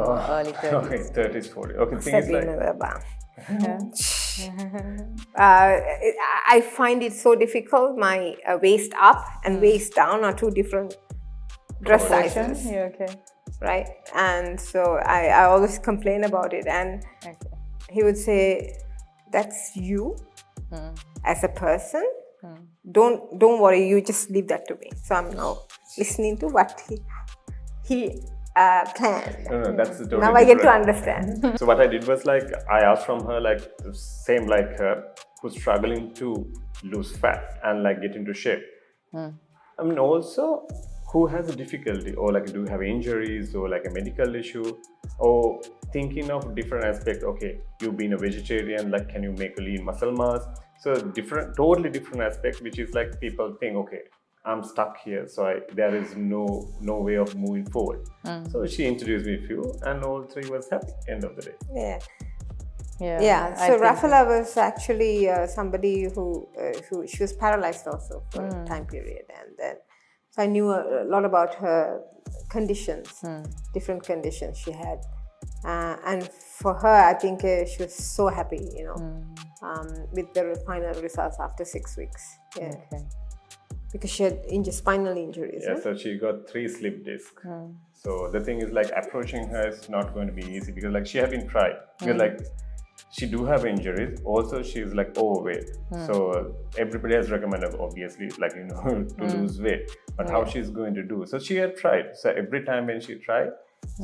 from early 30s. Okay, 30s, 40s. Okay, the thing is I find it so difficult. My waist up and waist down are two different dress sizes. Yeah, okay. Right? And so I always complain about it. And he would say, that's you as a person. Don't worry, you just leave that to me. So I'm now listening to what he planned. No, that's totally now I get to different. understand. So what I did was like, I asked from her like, same like her, who's struggling to lose fat and like get into shape. I mean, also who has a difficulty, or like do you have injuries or like a medical issue, or thinking of different aspects. Okay, you being a vegetarian, like can you make a lean muscle mass? So totally different aspects, which is like people think, okay, I'm stuck here, so there is no way of moving forward. So she introduced me a few, and all three was happy. End of the day. Yeah. So Rafaela was actually somebody who she was paralyzed also for a time period, and then so I knew a lot about her conditions, different conditions she had, and for her, I think she was so happy, with the final results after 6 weeks. Yeah. Okay. Because she had spinal injuries. Yeah, so she got 3 slip discs. So the thing is like approaching her is not going to be easy, because like she have been tried. Because like she do have injuries. Also, she's like overweight. So everybody has recommended, obviously, like to lose weight. But how she's going to do? So she had tried. So every time when she tried,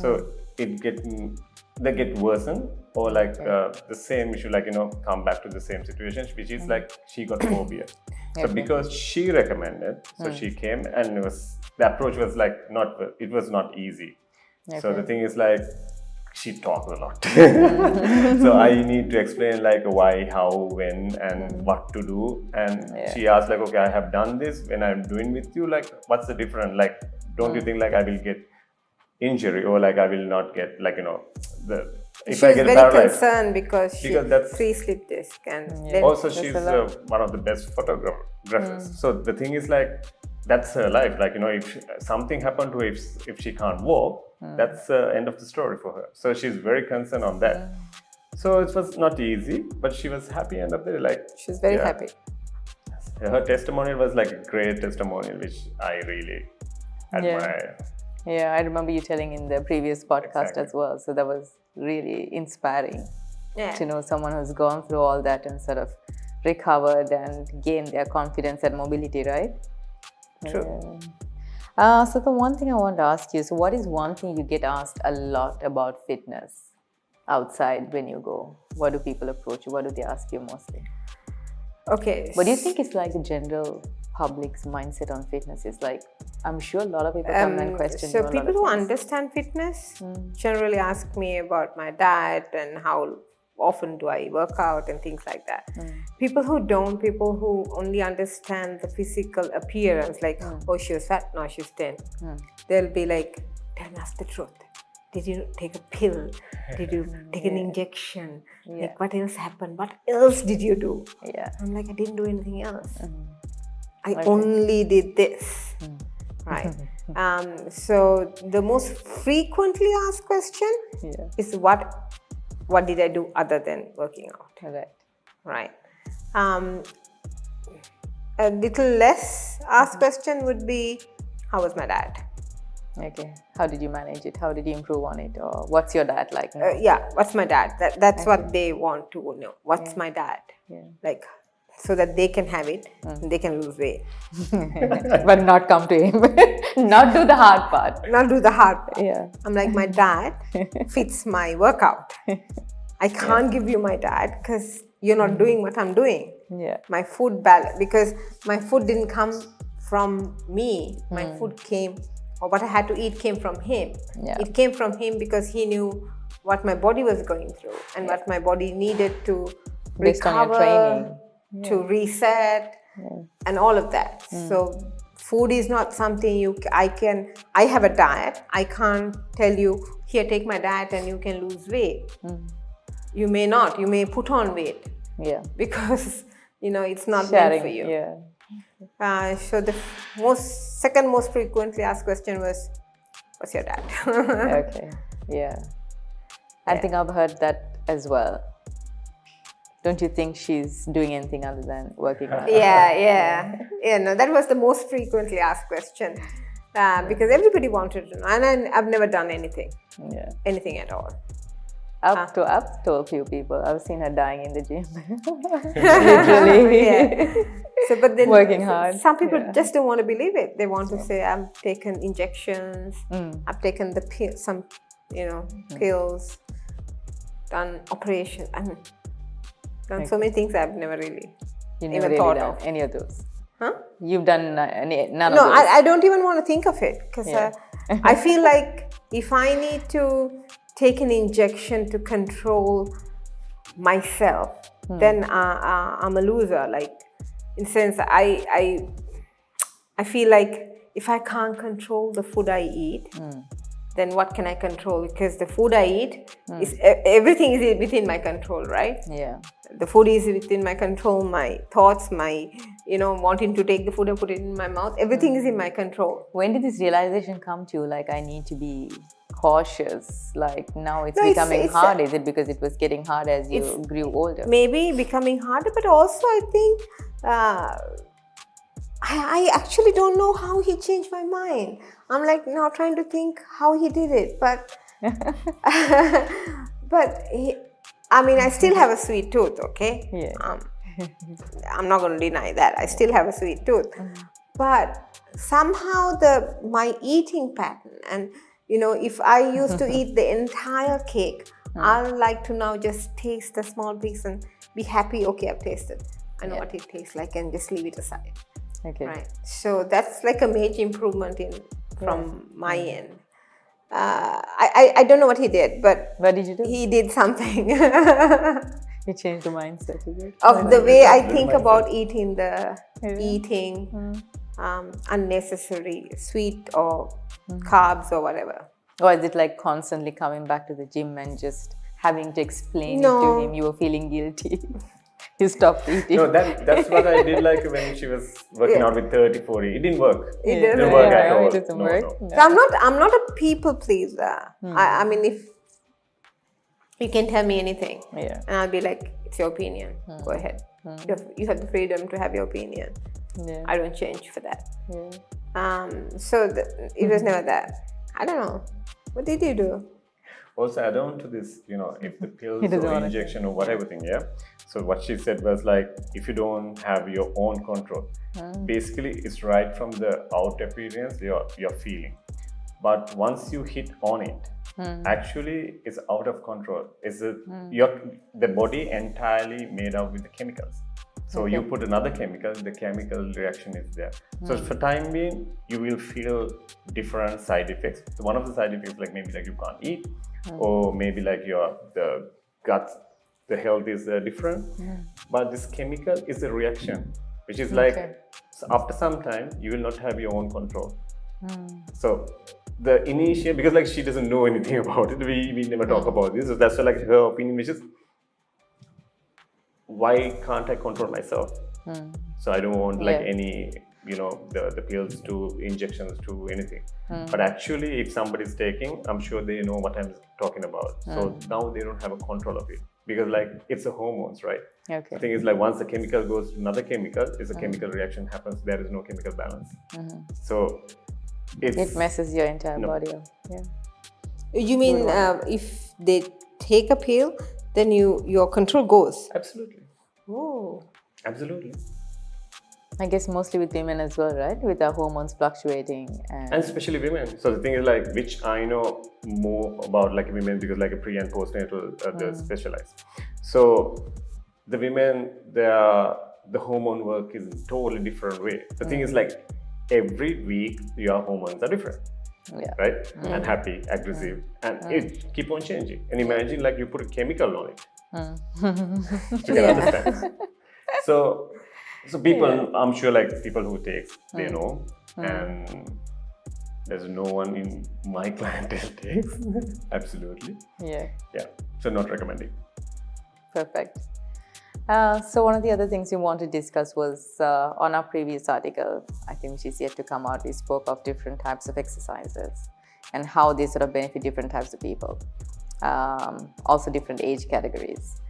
so they get worsened, or like the same issue, like come back to the same situation, which is like she got phobia. So because she recommended, so she came, and the approach was like it was not easy. So the thing is like she talked a lot. So I need to explain like why, how, when, and what to do. And she asked like, okay, I have done this. When I'm doing with you, like what's the difference? Like, don't you think like I will get injury, or like I will not get like She was very concerned because she had 3 slip discs, and also she's one of the best photographers. So the thing is like, that's her life. Like if something happened to her, if she can't walk, that's the end of the story for her. So she's very concerned on that. So it was not easy, but she was happy, and like she's very happy. Her testimonial was like a great testimonial, which I really admire. Yeah, I remember you telling in the previous podcast as well. So that was really inspiring to know someone who's gone through all that and sort of recovered and gained their confidence and mobility, right? True. So the one thing I want to ask you, so what is one thing you get asked a lot about fitness outside when you go? What do people approach you? What do they ask you mostly? Okay. What do you think is like the general public's mindset on fitness? Is like, I'm sure a lot of people come and question you. So people who understand fitness generally ask me about my diet and how often do I work out and things like that. People who don't, people who only understand the physical appearance, like, oh, she was fat, now she's thin. They'll be like, tell us the truth. Did you take a pill? Did you take an injection? Like, what else happened? What else did you do? I'm like, I didn't do anything else. I only did this. Right. So the most frequently asked question is what did I do other than working out? Right. A little less asked question would be, how was my diet? Okay. How did you manage it? How did you improve on it? Or what's your diet like now? What's my diet? That's what they want to know. What's my diet? Like, so that they can have it and they can lose weight. But not come to him. Not do the hard part. Not do the hard part. I'm like, my diet fits my workout. I can't give you my diet because you're not doing what I'm doing. My food balance, because my food didn't come from me. My food came, or what I had to eat came from him. It came from him because he knew what my body was going through and what my body needed to based recover, on your training. to reset, and all of that. So food is not something I have a diet. I can't tell you, here, take my diet and you can lose weight. You may not. You may put on weight. Because, it's not meant for you. So the second most frequently asked question was, what's your diet? Okay. I think I've heard that as well. Don't you think she's doing anything other than working out? Yeah. No, that was the most frequently asked question because everybody wanted to know, and I've never done anything. Yeah. Anything at all. I've told a few people. I've seen her dying in the gym. Literally. Yeah. So, but then working hard. Some people just don't want to believe it. They want to say, "I've taken injections. I've taken the pills, done operations, and done so many things I've never really even thought of any of those. Huh? You've done none of those? No, I don't even want to think of it because I feel like if I need to take an injection to control myself, then I'm a loser. Like, in a sense, I feel like if I can't control the food I eat, then what can I control? Because the food I eat is everything is within my control, right? Yeah. The food is within my control. My thoughts, my wanting to take the food and put it in my mouth. Everything is in my control. When did this realization come to you? Like, I need to be cautious. Like, now it's becoming hard. Is it because it was getting hard as you grew older? Maybe becoming harder, but also I think I actually don't know how he changed my mind. I'm like now trying to think how he did it, but I still have a sweet tooth, okay? Yeah. I'm not going to deny that. I still have a sweet tooth. But somehow my eating pattern, and if I used to eat the entire cake, I like to now just taste the small piece and be happy, okay, I've tasted. I know what it tastes like, and just leave it aside. Okay. Right. So that's like a major improvement from my end. I don't know what he did, but what did you do? He did something. He changed the mindset, is it? Of the way I think about eating unnecessary sweet or carbs or whatever. Or is it like constantly coming back to the gym and just having to explain it to him? You were feeling guilty. You stopped eating. No, that's what I did like when she was working out with 30, 40. It didn't work. It didn't work at all. It doesn't work. No. So I'm not a people pleaser. I mean, if you can tell me anything, and I'll be like, it's your opinion. Go ahead. You have the freedom to have your opinion. Yeah. I don't change for that. Yeah. It was never that. I don't know. What did you do? Also, add on to this, if the pills or injection or whatever thing, So what she said was like, if you don't have your own control, basically it's right from the outer appearance, you're feeling. But once you hit on it, actually it's out of control. The body entirely made out with the chemicals. So you put another chemical, the chemical reaction is there. So for time being, you will feel different side effects. So one of the side effects, like maybe like you can't eat, or maybe like the gut, the health is different. But this chemical is a reaction, which is like, so after some time, you will not have your own control. So the initial, because like she doesn't know anything about it, we never talk about this. So that's why like her opinion, which is, why can't I control myself? So I don't want like any, the pills to injections to anything. But actually, if somebody's taking, I'm sure they know what I'm talking about. So now they don't have a control of it because like it's the hormones, right? Okay. The thing is like once the chemical goes to another chemical, it's a chemical reaction happens. There is no chemical balance. So it messes your entire body up. Yeah. You mean if they take a pill, then your control goes? Absolutely. Oh. Absolutely. I guess mostly with women as well, right? With our hormones fluctuating. And especially women. So the thing is like, which I know more about like women because like a pre and postnatal, they're specialized. So the women, the hormone work is in totally different way. The thing is like, every week your hormones are different. Right? And happy, aggressive, and it keep on changing. And imagine like you put a chemical on it. You can understand. So people, I'm sure like people who take, they know, and there's no one in my clientele takes. Absolutely. Yeah. So not recommending. Perfect. So one of the other things we want to discuss was on our previous article, I think which is yet to come out, we spoke of different types of exercises and how they sort of benefit different types of people. also different age categories.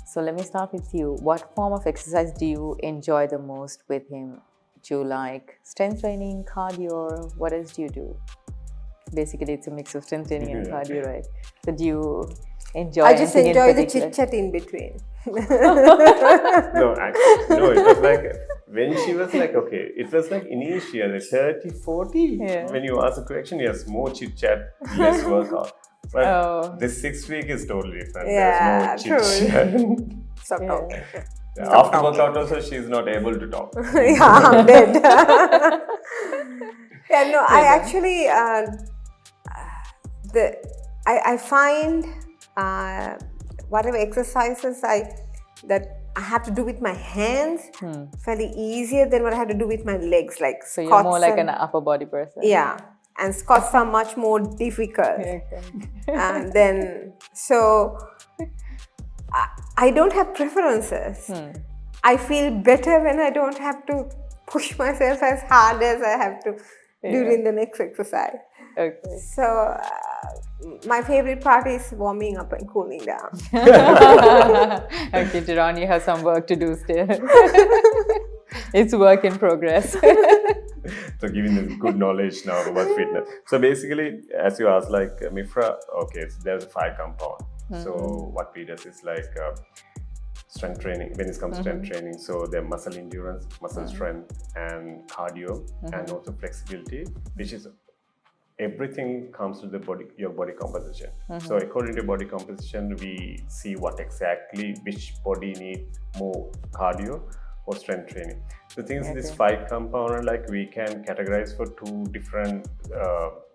So let me start with you. What form of exercise do you enjoy the most with him? Do you like strength training, cardio? What else do you do? Basically, it's a mix of strength training and cardio, right? So do you enjoy? I just enjoy the chit chat in between. No, actually, no. It was like when she was like, okay, it was like initial, like 30, 40. Yeah. When you ask a question, yes, more chit chat, less workout. But this 6 week is totally different. Yeah, There's no chit chat. Stop talking. After workout also, she's not able to talk. Yeah, I'm dead. Yeah, no, I actually, I find whatever exercises that I have to do with my hands fairly easier than what I have to do with my legs. Like so you're more like an upper body person. Yeah, and squats are much more difficult. And then, so I don't have preferences. I feel better when I don't have to push myself as hard as I have to during the next exercise. Okay. So my favorite part is warming up and cooling down. Okay, Tiron, you have some work to do still. It's work in progress. So giving them good knowledge now about fitness. So basically, as you asked, like Mifra, okay, so there's a 5 compound. So what we do is like strength training, when it comes to strength training. So the muscle endurance, muscle strength, and cardio, and also flexibility, which is everything comes to the body, your body composition. So according to body composition, we see what exactly which body needs more cardio or strength training. The thing is, this 5 component, like we can categorize for 2 different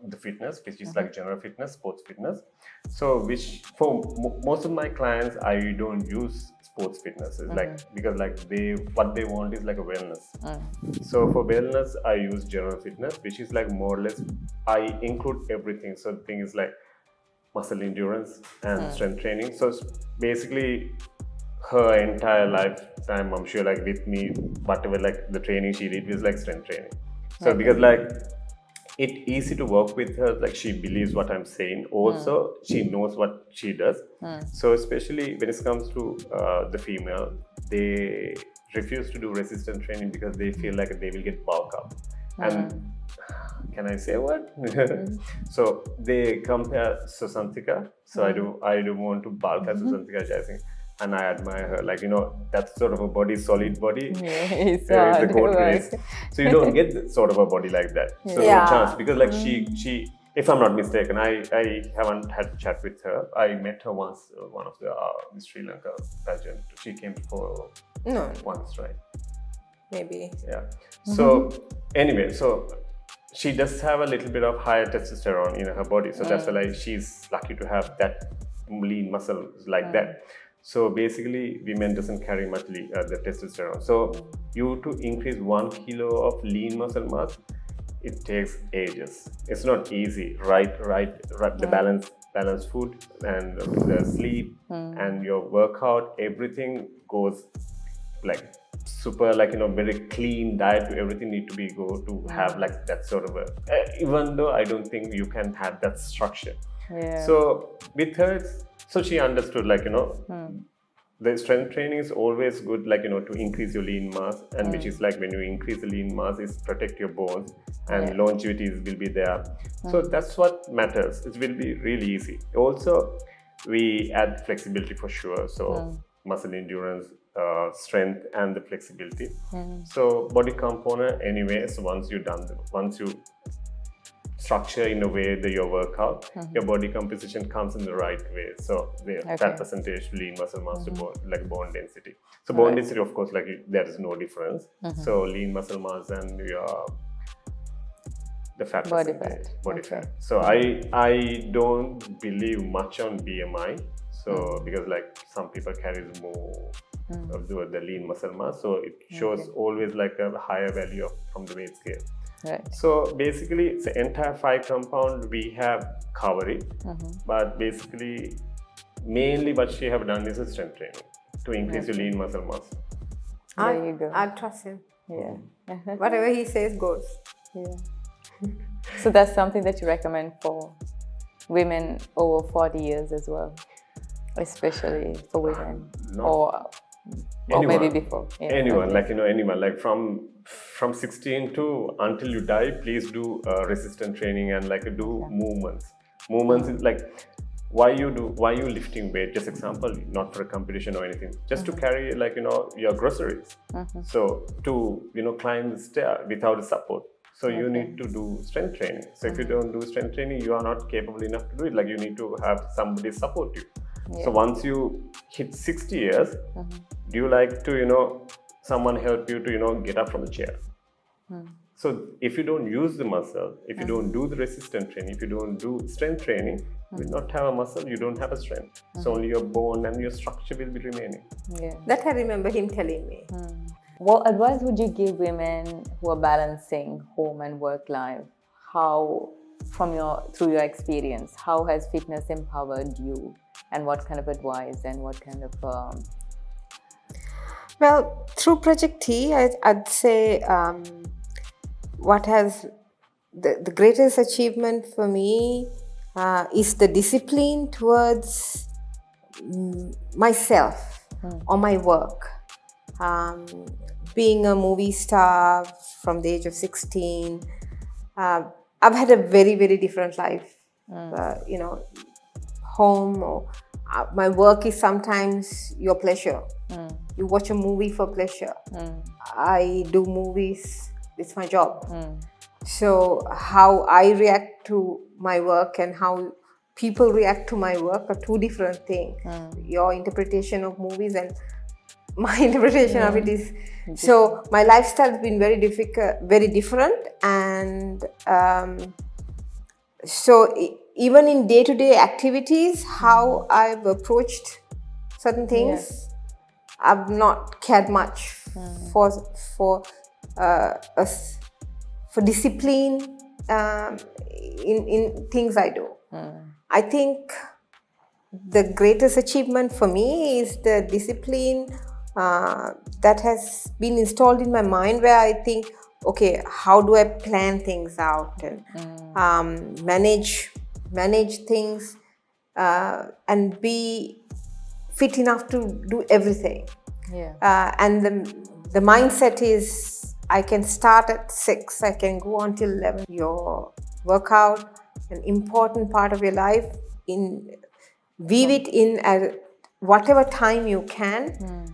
the fitness, which is like general fitness, sports fitness. So which for most of my clients, I don't use sports fitness. It's like because like what they want is like a wellness. So for wellness, I use general fitness, which is like more or less I include everything. So the thing is like muscle endurance and strength training. So basically her entire lifetime, I'm sure, like with me, whatever like the training she did was like strength training. So because like it's easy to work with her, like she believes what I'm saying. Also, she knows what she does. So especially when it comes to the female, they refuse to do resistance training because they feel like they will get bulk up. And can I say what? So they compare Susantika. So I do want to bulk as Susantika Jaising. And I admire her, like, you know, that sort of a body, solid body. It's the goat race. So you don't get sort of a body like that. So no chance, because like she, if I'm not mistaken, I haven't had a chat with her. I met her once, one of the Sri Lanka pageant. She came for once, right? Maybe. Yeah. So anyway, so she does have a little bit of higher testosterone in her body. So that's why like, she's lucky to have that lean muscle like that. So basically, women doesn't carry much the testosterone. So you to increase 1 kilo of lean muscle mass, it takes ages. It's not easy. Right. The balance food and the sleep and your workout, everything goes like super, like, you know, very clean diet. To everything need to be to have like that sort of a. Even though I don't think you can have that structure. Yeah. So with her, so she understood, like, you know, the strength training is always good, like, you know, to increase your lean mass, and which is like when you increase the lean mass, is protect your bones and longevity will be there. So that's what matters. It will be really easy. Also, we add flexibility for sure. So muscle endurance, strength, and the flexibility. So body component, anyways, once you structure in a way that your workout, your body composition comes in the right way. So that percentage lean muscle mass to bone, like bone density. So bone density, of course, like there is no difference. So lean muscle mass and your the fat percentage, body fat. So I don't believe much on BMI. So because like some people carries more of the lean muscle mass, so it shows always like a higher value from the weight scale. Right. So basically, it's the entire 5 compound we have covered it, but basically, mainly what she have done is a strength training to increase your lean muscle mass. There you go. I trust him. Yeah. Whatever he says goes. Yeah. So that's something that you recommend for women over 40 years as well, especially for women, or maybe before. Yeah, anyone, anyone, like from 16 to until you die, please do resistance training and do movements. Movements is why you lifting weight, just example, not for a competition or anything, just to carry your groceries. So to climb the stair without a support, so you need to do strength training. So if you don't do strength training, you are not capable enough to do it. You need to have somebody support you. So once you hit 60 years, do you like to someone help you to get up from the chair? So if you don't use the muscle, if you don't do the resistance training, if you don't do strength training, you will not have a muscle, you don't have a strength. So only your bone and your structure will be remaining. Yeah. That I remember him telling me. What advice would you give women who are balancing home and work life? How, through your experience, how has fitness empowered you? And what kind of advice and what kind of... Well, through Project T, I'd say what has the greatest achievement for me is the discipline towards myself or my work. Being a movie star from the age of 16, I've had a very, very different life. Home or my work is sometimes your pleasure. You watch a movie for pleasure. I do movies, it's my job. So how I react to my work and how people react to my work are two different things. Your interpretation of movies and my interpretation of it is... So my lifestyle has been very different, and so even in day-to-day activities, how I've approached certain things, I've not cared much for discipline in things I do. I think the greatest achievement for me is the discipline that has been installed in my mind, where I think, okay, how do I plan things out and manage things and be fit enough to do everything. And the mindset is, I can start at 6, I can go until 11. Your workout, an important part of your life, weave it in at whatever time you can.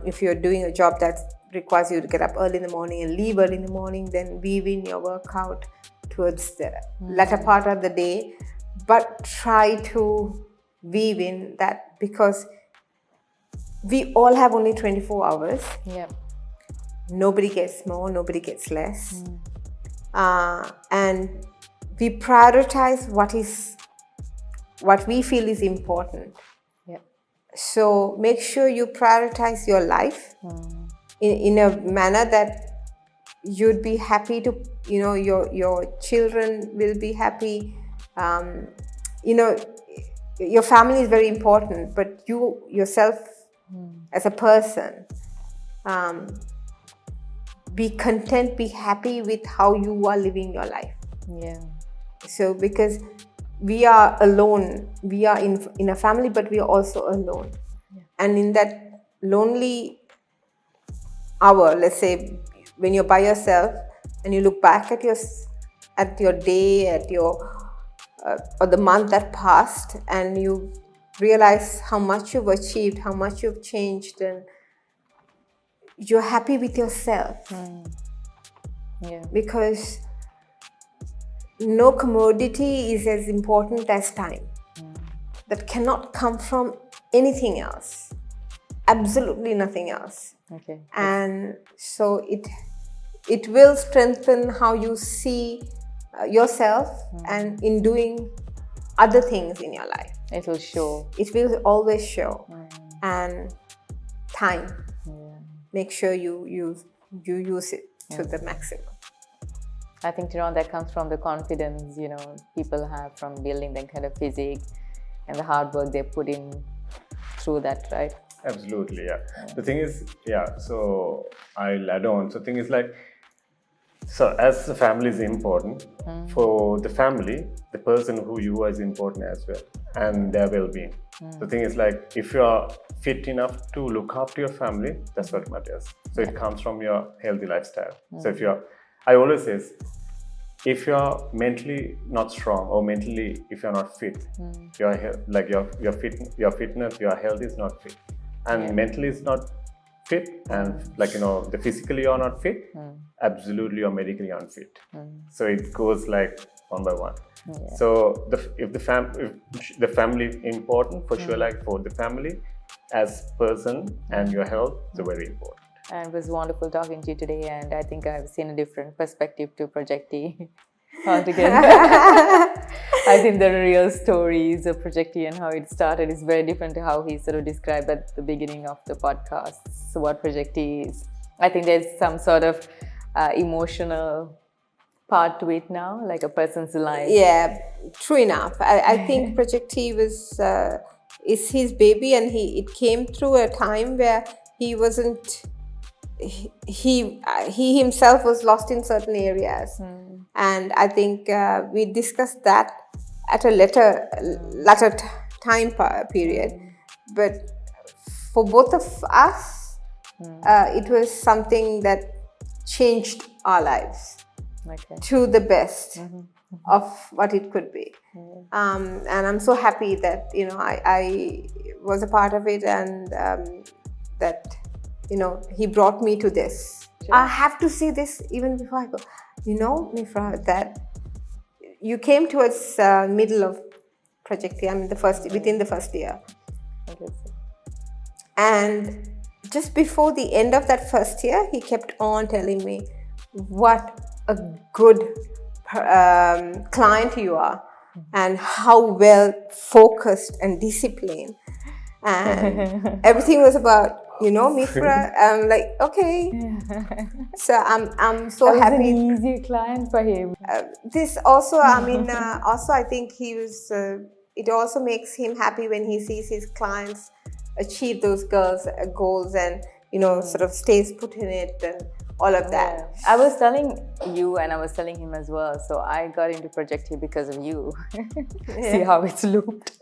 If you're doing a job that requires you to get up early in the morning and leave early in the morning, then weave in your workout towards the latter part of the day. But try to weave in that, because we all have only 24 hours. Nobody gets more, nobody gets less. And we prioritize what we feel is important. So make sure you prioritize your life in a manner that you'd be happy to, your children will be happy. Your family is very important, but you yourself as a person, be content, be happy with how you are living your life. So because we are alone, we are in a family, but we are also alone. And in that lonely hour, let's say when you're by yourself and you look back at your day, or the month that passed, and you realize how much you've achieved, how much you've changed, and you're happy with yourself. Because no commodity is as important as time. That cannot come from anything else. Absolutely nothing else. And so it will strengthen how you see yourself and in doing other things in your life. It will show. It will always show. And time. Make sure you use it to the maximum. I think, Tiron, that comes from the confidence, people have from building that kind of physique and the hard work they put in through that, right? Absolutely, The thing is, so I'll add on. So thing is So as the family is important, for the family, the person who you are is important as well, and their well-being. The thing is like, if you are fit enough to look after your family, that's what matters. So it comes from your healthy lifestyle. So I always say, if you're mentally not strong or mentally if you're not fit, your fitness, your health is not fit, and mentally is not fit, and the physically you're not fit, absolutely you're medically unfit. So it goes like one by one. So if the family is important, for sure, like for the family as person and your health is very important. And it was wonderful talking to you today, and I think I've seen a different perspective to Project T altogether. I think the real stories of Project T and how it started is very different to how he sort of described at the beginning of the podcast. So what Project T is. I think there's some sort of emotional part to it now, like a person's life. Yeah, true enough. I think Project T is his baby, and it came through a time where he wasn't. He himself was lost in certain areas, and I think we discussed that at a later time period. But for both of us, it was something that changed our lives to the best of what it could be. And I'm so happy that I was a part of it, and that he brought me to this. Sure. I have to say this even before I go. Mifra, that you came towards middle of Project T, within the first year. Okay. And just before the end of that first year, he kept on telling me what a good client you are, and how well focused and disciplined, and everything was about Mifra. I'm like, okay. So I'm so happy. It was an easy client for him. This also, also I think he was. It also makes him happy when he sees his clients achieve those goals, and sort of stays put in it and all of that. I was telling you, and I was telling him as well. So I got into Project T because of you. See how it's looped.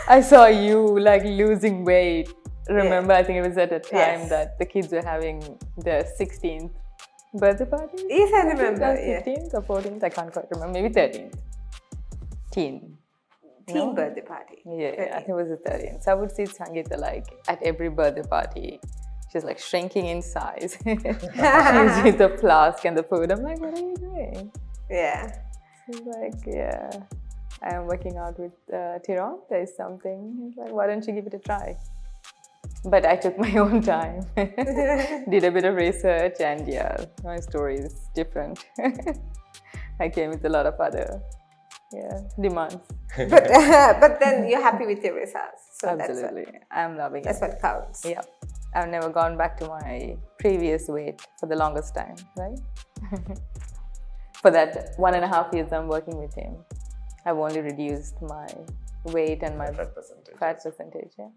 I saw you like losing weight. Remember, I think it was at a time that the kids were having their 16th birthday party. Yes, I remember. 15th or 14th, I can't quite remember. Maybe 13th. Teen birthday party. Yeah, I think it was the 13th. So I would see Sangeeta like at every birthday party. She's like shrinking in size. She's with the flask and the food. I'm like, what are you doing? Yeah. She's like, yeah. I am working out with Tiron. There is something. He's like, why don't you give it a try? But I took my own time, did a bit of research, and yeah, my story is different. I came with a lot of other demands. But then you're happy with your results. So absolutely. I'm loving it. That's what counts. Yeah. I've never gone back to my previous weight for the longest time, right? For that 1.5 years I'm working with him, I've only reduced my weight and my fat percentage. Yeah.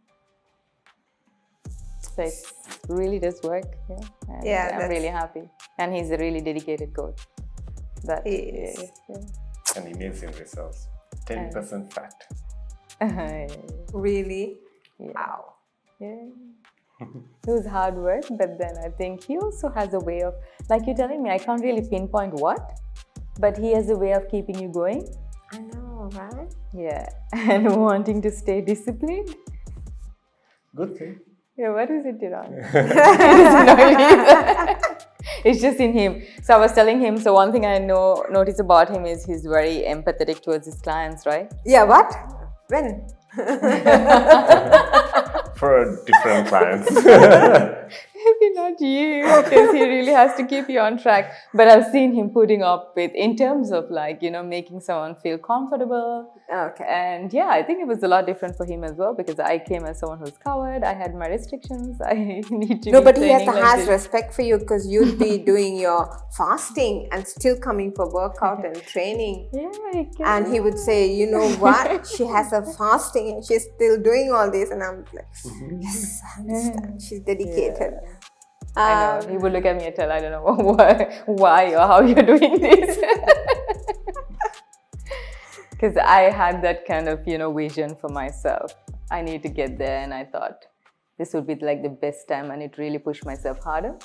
So it really does work. Yeah. And I'm really happy. And he's a really dedicated coach. He is. Yeah. And amazing results. 10% fat. Really? Yeah. Wow. Yeah. It was hard work, but then I think he also has a way of, like you're telling me, I can't really pinpoint what, but he has a way of keeping you going. I know, right? Yeah. And wanting to stay disciplined. Good thing. Yeah, what is it, Tiron? It's just in him. So I was telling him, so one thing I notice about him is he's very empathetic towards his clients, right? Yeah, what? When? For different clients. Maybe not you, because he really has to keep you on track. But I've seen him putting up with, in terms of like, making someone feel comfortable. Okay. And yeah, I think it was a lot different for him as well, because I came as someone who's covered. I had my restrictions. I need to. No, but he has respect for you, because you'd be doing your fasting and still coming for workout and training. Yeah, and he would say, you know what? She has a fasting and she's still doing all this. And I'm like, yes, I understand. She's dedicated. I know. He would look at me and tell, I don't know why or how you're doing this. Because I had that kind of, vision for myself. I need to get there, and I thought this would be like the best time, and it really pushed myself harder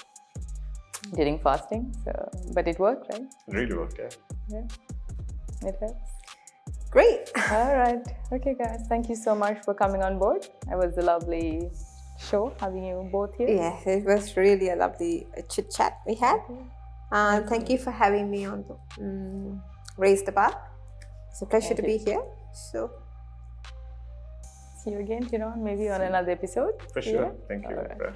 during fasting. So, but it worked, right? It really worked, yeah. Yeah, it helps. Great. All right. Okay, guys. Thank you so much for coming on board. It was a lovely show having you both here. Yes, it was really a lovely chit chat we had. Thank you for having me on Raise the Bar. It's a pleasure to be here. So, see you again, maybe on another episode. For sure. Yeah? Thank you. All right.